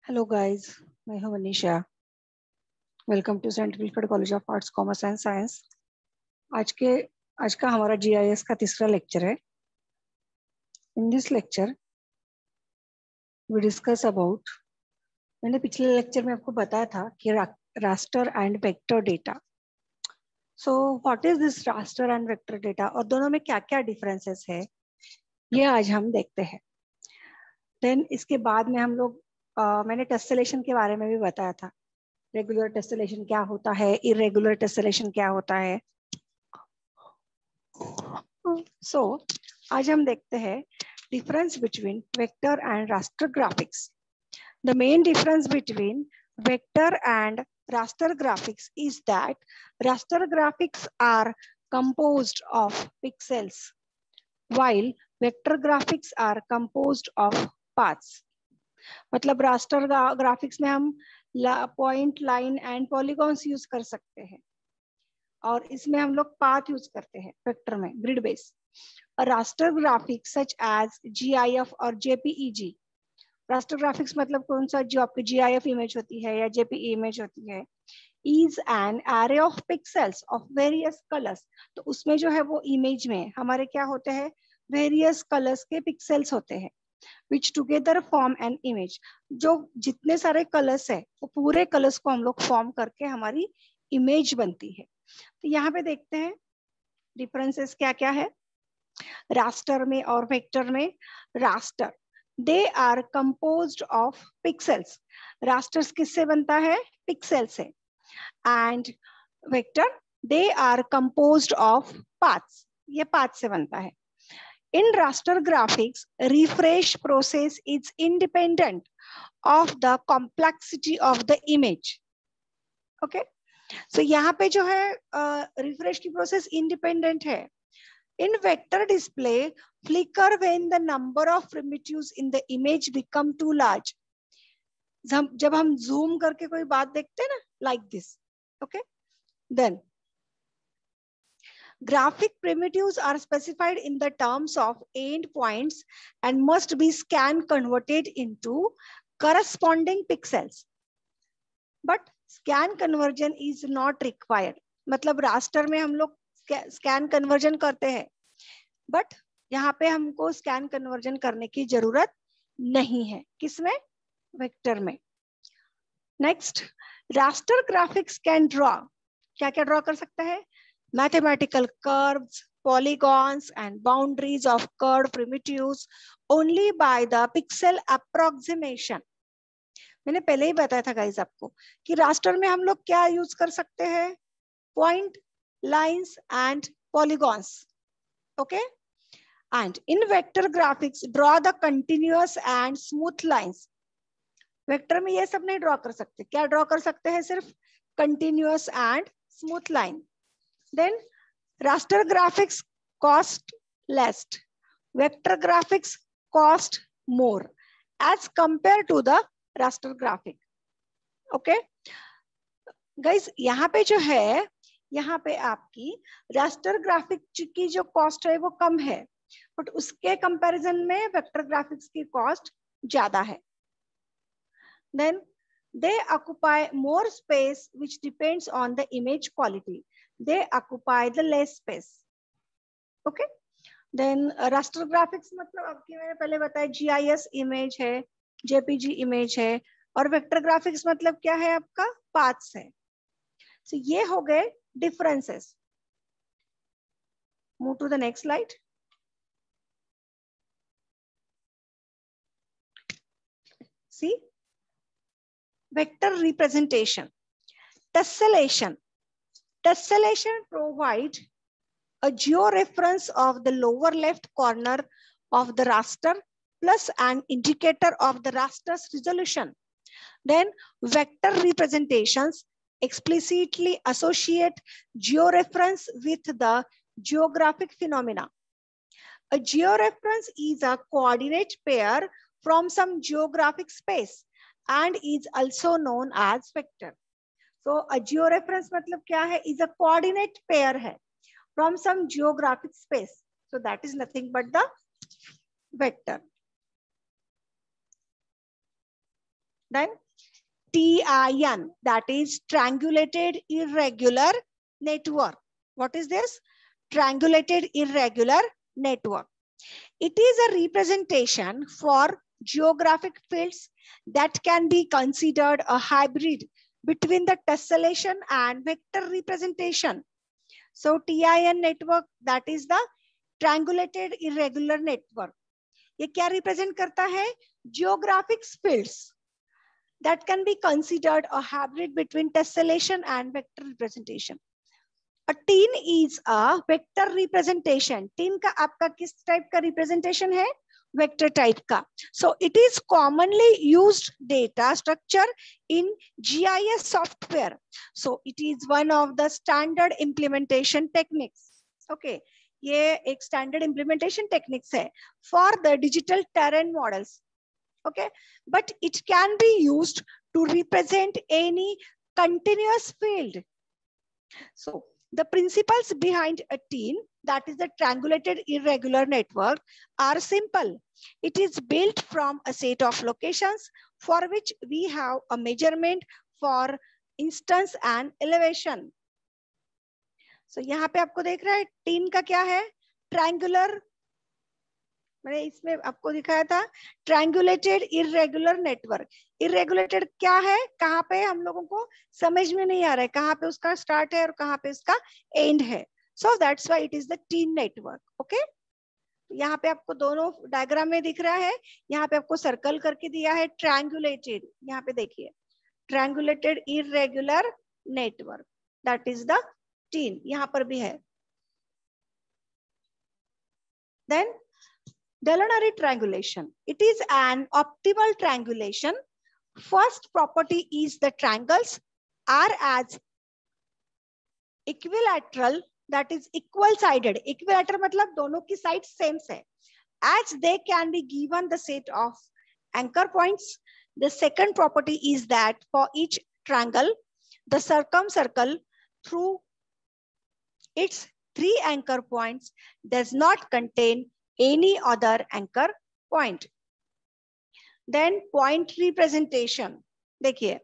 Hello guys, मैं हूं Manisha. Welcome to Saint Wilfred college of arts, commerce and science. आज का हमारा जीआईएस का तीसरा लेक्चर है। In this lecture we discuss about, मैंने पिछले लेक्चर में आपको बताया था कि raster and vector data. So what is this raster and vector data और दोनों में क्या क्या डिफरेंसेस है, ये आज हम देखते हैं। देन इसके बाद में हम लोग मैंने टेस्लेशन के बारे में भी बताया था। रेगुलर टेस्लेशन क्या होता है, इरेगुलर टेस्लेशन क्या होता है। सो आज हम देखते हैं difference between vector and raster graphics. The main difference between vector and raster graphics is that raster graphics are composed of pixels while vector graphics are composed of paths. मतलब raster graphics में हम point, line and polygons use कर सकते हैं और इसमें हम लोग पाथ यूज करते हैं वेक्टर में, grid base. Raster graphics such as GIF और JPEG। रास्टर ग्राफिक्स मतलब कौन सा, जो आपकी GIF इमेज होती है या JPE इमेज होती है, is an array of pixels of various colors। तो उसमें जो है वो इमेज में हमारे क्या होते हैं, वेरियस कलर्स के पिक्सेल्स होते हैं which together form an image। जो जितने सारे कलर्स है वो पूरे कलर्स को हम लोग फॉर्म करके हमारी इमेज बनती है। तो यहाँ पे देखते हैं डिफरेंसेस क्या क्या है रास्टर में और वेक्टर में। Raster they are composed of pixels. Rasters किससे बनता है, पिक्सेल से। And vector they are composed of paths, ये पाथ से बनता है। In raster graphics, refresh process is independent of the complexity of the image. Okay, so यहाँ पे जो है refresh की process independent है। In vector display, flicker when the number of primitives in the image become too large। जब हम zoom करके कोई बात देखते हैं ना, like this, okay, then graphic primitives are specified in the terms of endpoints and must be scan converted into corresponding pixels. But scan conversion is not required। मतलब raster में हम लोग स्कैन कन्वर्जन करते हैं, बट यहाँ पे हमको scan conversion करने की जरूरत नहीं है। किसमें, वेक्टर में। Next, raster graphics can draw, क्या क्या ड्रॉ कर सकता है, mathematical curves, polygons and boundaries of curved primitives only by the pixel approximation। मैंने पहले ही बताया था गाइस आपको कि रास्टर में हम लोग क्या यूज कर सकते हैं, point, lines and polygons. Okay, and in vector graphics draw the continuous and smooth lines. Vector में ये सब नहीं ड्रॉ कर सकते, क्या ड्रॉ कर सकते हैं, सिर्फ continuous and smooth line. Then raster graphics cost less, vector graphics cost more as compared to the raster graphic। Okay guys, यहाँ पे जो है, यहाँ पे आपकी raster graphic की जो कॉस्ट है वो कम है, बट उसके कंपैरिजन में वेक्टर ग्राफिक्स की कॉस्ट ज्यादा है। Then they occupy more space which depends on the image quality। they occupy the less space। okay, then raster graphics मतलब आपकी मैंने पहले बताया GIS इमेज है, JPG इमेज है, और वेक्टर ग्राफिक्स मतलब क्या है, आपका पाथ्स है। so ये हो गए differences. Move to the next slide. See vector representation, tessellation। Tessellation provides a georeference of the lower left corner of the raster plus an indicator of the raster's resolution। Then vector representations explicitly associate georeference with the geographic phenomena। A georeference is a coordinate pair from some geographic space and is also known as vector। So a georeference मतलब क्या है, is a coordinate pair है from some geographic space। So that is nothing but the vector. Then TIN, that is triangulated irregular network. What is this? Triangulated irregular network. It is a representation for geographic fields that can be considered a hybrid between the tessellation and vector representation. So TIN network, that is the triangulated irregular network. ये क्या represent करता है? Geographic fields that can be considered a hybrid between tessellation and vector representation. A tin is a vector representation. Tin का आपका किस type का representation है? Vector type का. So it is commonly used data structure in GIS software. So it is one of the standard implementation techniques. Okay, ये एक standard implementation techniques है for the digital terrain models. Okay, but it can be used to represent any continuous field. So the principles behind a TIN, that is the triangulated irregular network, are simple. It is built from a set of locations for which we have a measurement for instance and elevation. So यहाँ पे आपको देख रहा है TIN का क्या है? Triangular, मैंने इसमें आपको दिखाया था ट्रायंगुलेटेड इररेगुलर नेटवर्क. इररेगुलेटेड क्या है? कहाँ पे हम लोगों को समझ में नहीं आ रहा है कहाँ पे उसका स्टार्ट है और कहाँ पे उसका एंड है. So that's why it is the tin network. Okay, यहाँ पे आपको दोनों डायग्राम में दिख रहा है. यहाँ पे आपको सर्कल करके दिया है ट्रायंगुलेटेड. यहाँ पे देखिए triangulated irregular network, that is the TIN. यहाँ पर भी है. Then Delaunay triangulation. It is an optimal triangulation. First property is the triangles are as equilateral, that is equal sided. Equilateral मतलब दोनों की side same है. As they can be given the set of anchor points. The second property is that for each triangle, the circumcircle through its 3 anchor points does not contain any other anchor point. Then point representation. देखिए,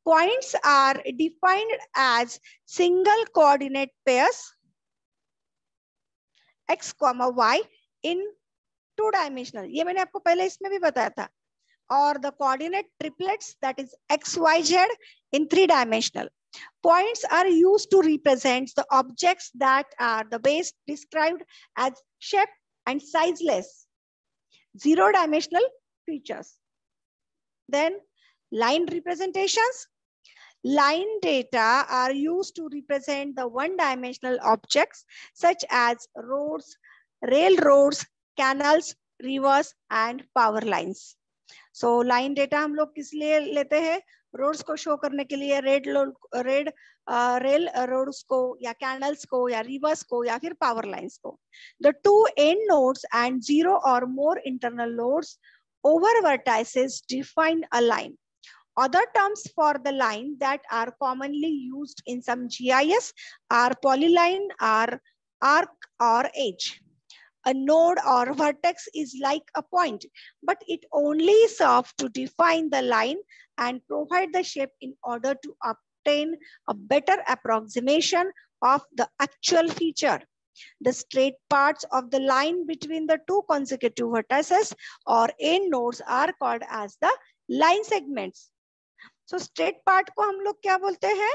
points are defined as single coordinate pairs x, y in 2-dimensional. ये मैंने आपको पहले इसमें भी बताया था. Or the coordinate triplets, that is x, y, z in 3-dimensional. Points are used to represent the objects that are the base described as shape and sizeless 0-dimensional features. Then line representations. Line data are used to represent the 1-dimensional objects such as roads, railroads, canals, rivers and power lines. So line data हम लोग किस लिए लेते हैं? Roads को show करने के लिए, रेल रोड्स को या कैनल्स को या रिवर्स को या फिर पावर लाइंस को. The 2 end nodes and 0 or more internal nodes over vertices define a line. Other terms for the line that are commonly used in some GIS are polyline, or arc, or edge. A node or vertex is like a point, but it only serves to define the line and provide the shape in order to obtain a better approximation of the actual feature. The straight parts of the line between the 2 consecutive vertices or end nodes are called as the line segments. So straight part को हम लोग क्या बोलते हैं?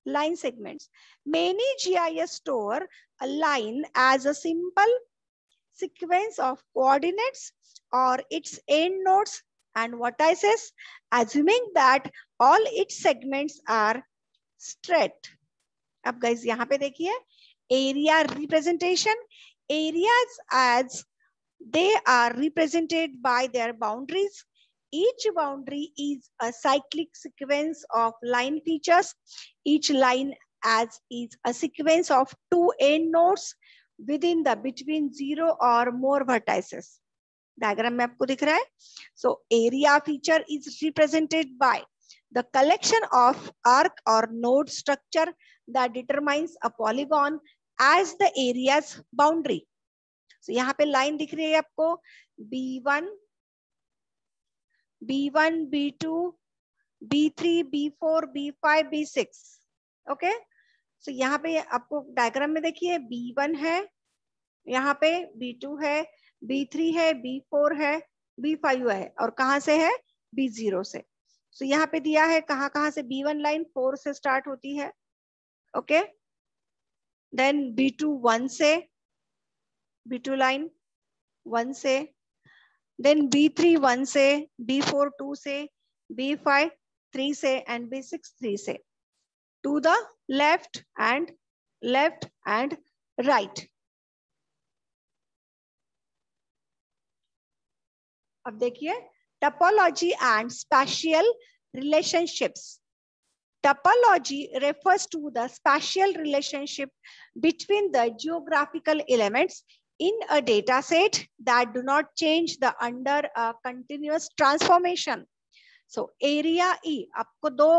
Line segments. Many GIS store a line as a simple sequence of coordinates or its end nodes and vertices, assuming that all its segments are straight. अब guys यहाँ पे देखिए area representation. Areas as they are represented by their boundaries. Each boundary is a cyclic sequence of line features. Each line as is a sequence of 2 end nodes within the between 0 or more vertices. Diagram में आपको दिख रहा है. So area feature is represented by the collection of arc or node structure that determines a polygon as the area's boundary. So यहाँ पे line दिख रही है आपको B1, B1, B2, B3, B4, B5, B6. Okay, सो यहाँ पे आपको diagram में देखिए B1 है, यहाँ पे B2 है, B3 है, B4 है, B5 है, और कहाँ से है? B0 से. सो यहाँ पे दिया है कहाँ से B1 लाइन 4 से स्टार्ट होती है. ओके, देन B2 1 से, B2 लाइन 1 से, देन B3 1 से, B4 2 से, B5 3 से, and B6 3 से, to the left and right. अब देखिए topology and spatial relationships. Topology refers to the spatial relationship between the geographical elements in a data set that do not change the under a continuous transformation. So area E, आपको दो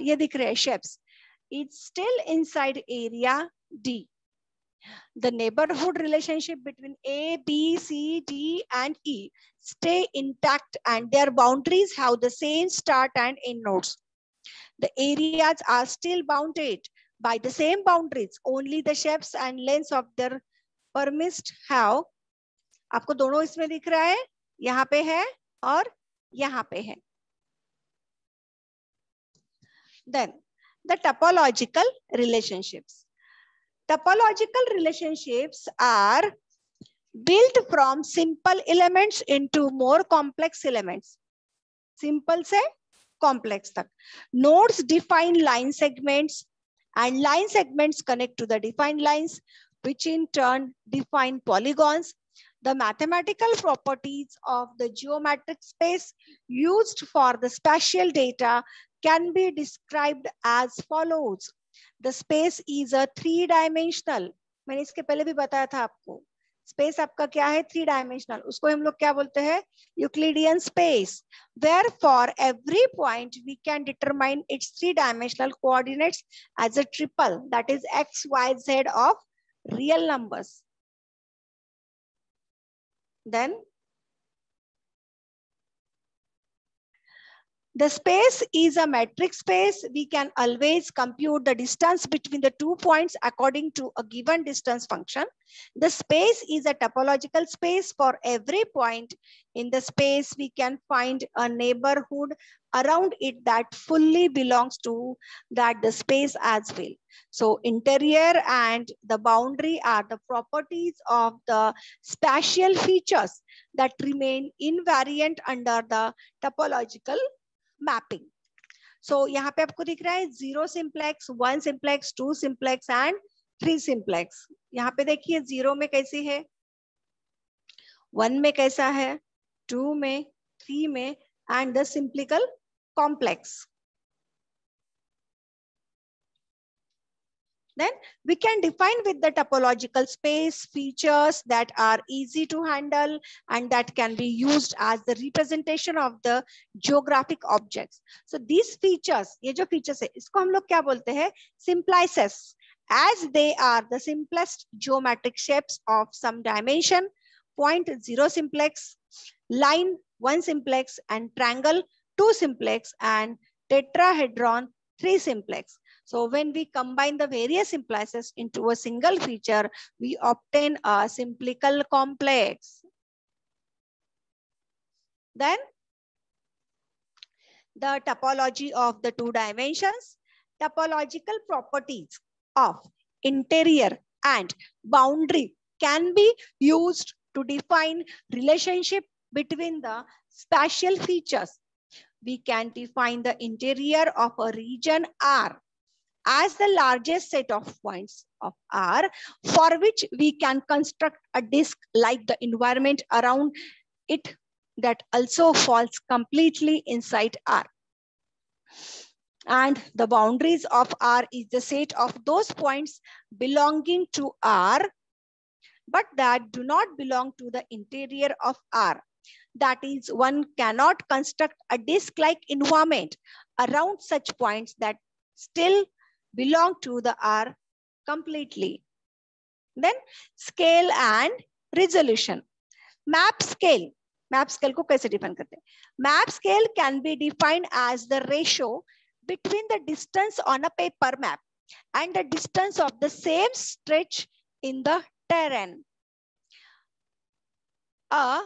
ये दिख रहे हैं shapes. It's still inside area D. The neighborhood relationship between A, B, C, D, and E stay intact, and their boundaries have the same start and end nodes. The areas are still bounded by the same boundaries. Only the shapes and lengths of their permits have. आपको दोनों इसमें दिख रहा है, यहाँ पे है और यहाँ पे है. Then the topological relationships. Topological relationships are built from simple elements into more complex elements. Simple से complex तक. Nodes define line segments, and line segments connect to the defined lines, which in turn define polygons. The mathematical properties of the geometric space used for the spatial data can be described as follows. The space is a three-dimensional. मैंने इसके पहले भी बताया था आपको. Space आपका क्या है? 3 डायमेंशनल. उसको हम लोग क्या बोलते हैं? Euclidean space. Where for every point we can determine its 3-dimensional coordinates as a triple, that is x, y, z of real numbers. Then the space is a metric space. We can always compute the distance between the 2 points according to a given distance function. The space is a topological space. For every point in the space, we can find a neighborhood around it that fully belongs to that the space as well. So interior and the boundary are the properties of the spatial features that remain invariant under the topological mapping. So यहाँ पे आपको दिख रहा है 0 simplex, 1 simplex, 2 simplex and 3 simplex. यहाँ पे देखिए 0 में कैसी है, 1 में कैसा है, 2 में, 3 में, and the simplicial complex. Then we can define with the topological space features that are easy to handle and that can be used as the representation of the geographic objects. So these features, ये जो features है, इसको हम लोग क्या बोलते हैं? Simplices, as they are the simplest geometric shapes of some dimension. Point 0 simplex, line 1 simplex, and triangle 2 simplex, and tetrahedron 3 simplex. So when we combine the various simplices into a single feature, we obtain a simplical complex. Then the topology of the 2 dimensions. Topological properties of interior and boundary can be used to define relationship between the spatial features. We can define the interior of a region R as the largest set of points of R, for which we can construct a disk like the environment around it that also falls completely inside R. And the boundaries of R is the set of those points belonging to R, but that do not belong to the interior of R. That is, one cannot construct a disk-like environment around such points that still belong to the R completely. Then scale and Resolution. Map scale. Map scale को कैसे define करते हैं? Map scale can be defined as the ratio between the distance on a paper map and the distance of the same stretch in the terrain. A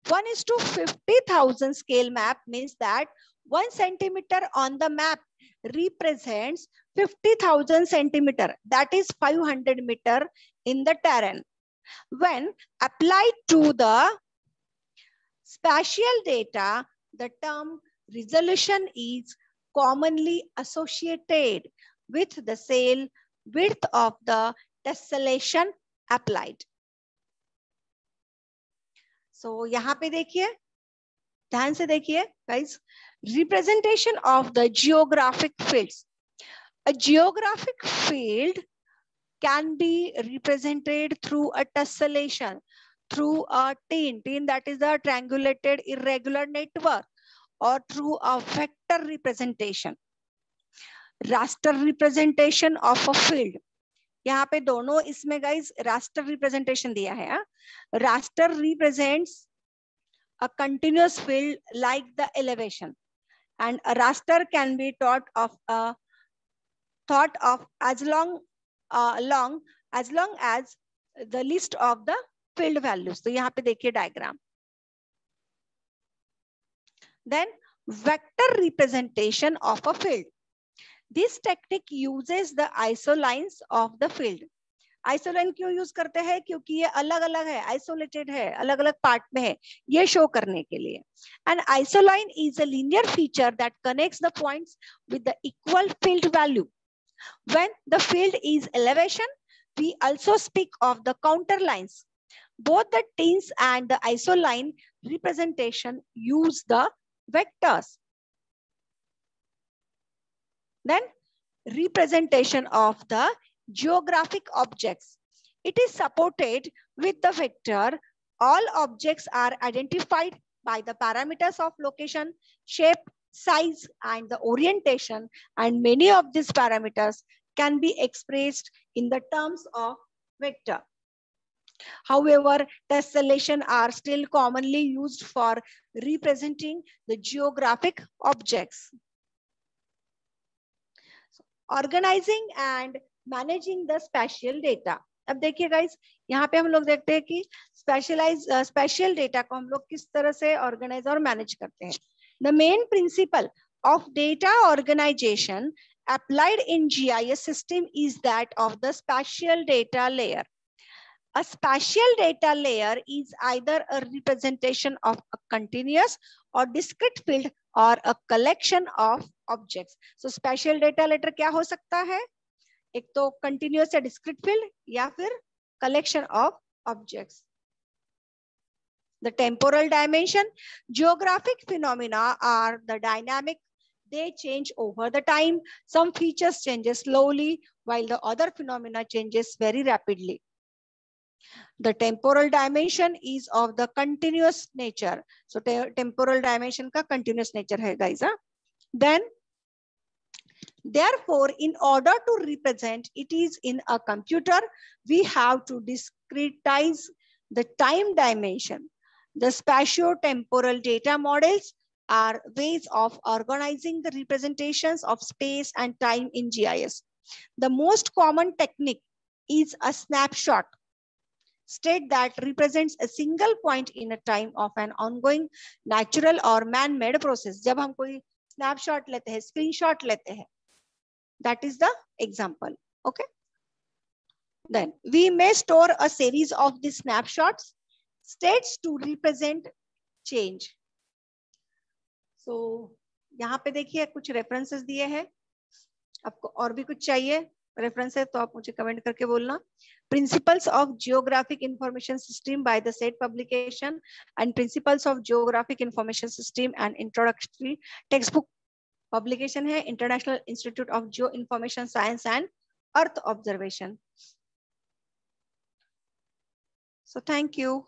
1:50,000 scale map means that 1 centimeter on the map represents 50,000 centimeter, that is 500 meter in the terrain. When applied to the spatial data, the term resolution is commonly associated with the sail width of the tessellation applied. So यहाँ पे देखिए, ध्यान से देखिए guys, representation of the geographic fields. A geographic field can be represented through a tessellation, through a tin, that is the triangulated irregular network, or through a vector representation. Raster representation of a field. यहाँ पे दोनों इसमें guys raster representation दिया है. Raster represents a continuous field like the elevation, and a raster can be thought of as long as the list of the field values. तो यहाँ पे देखिए diagram. Then vector representation of a field. This technique uses the isolines of the field. आइसोलाइन क्यों use करते हैं? क्योंकि ये अलग अलग है, आइसोलेटेड है, अलग अलग पार्ट में है, ये शो करने के लिए. And isoline is a linear feature that connects the points with the equal field value. When the field is elevation, we also speak of the counter lines. Both the tins and the isoline representation use the vectors. Then representation of the geographic objects. It is supported with the vector. All objects are identified by the parameters of location, shape, size, and the orientation, and many of these parameters can be expressed in the terms of vector. However, tessellation are still commonly used for representing the geographic objects. Organizing and managing the special data. अब देखिए guys, यहाँ पे हम लोग देखते हैं कि special data को हम लोग किस तरह से ऑर्गेनाइज और मैनेज करते हैं. The main principle of data organization applied in GIS system is that of the spatial data layer. A spatial data layer is either a representation of a continuous or discrete field or a collection of objects. So spatial data layer क्या हो सकता है? एक तो continuous या discrete field या फिर collection of objects. The temporal dimension. Geographic phenomena are the dynamic. They change over the time. Some features changes slowly while the other phenomena changes very rapidly. The temporal dimension is of the continuous nature. So temporal dimension का continuous nature है guys. Then therefore, in order to represent it is in a computer, we have to discretize the time dimension. The spatio-temporal data models are ways of organizing the representations of space and time in GIS. The most common technique is a snapshot state that represents a single point in a time of an ongoing natural or man-made process. जब हम कोई snapshot लेते हैं, screenshot लेते हैं, that is the example. Okay. Then we may store a series of these snapshots states to represent change. So यहाँ पे देखिए कुछ references दिए हैं. आपको और भी कुछ चाहिए reference है तो आप मुझे कमेंट करके बोलना. Principles of Geographic Information System by the said publication and Principles of Geographic Information System and Introductory Textbook publication है International Institute of Geo-Information Science and Earth Observation. So thank you.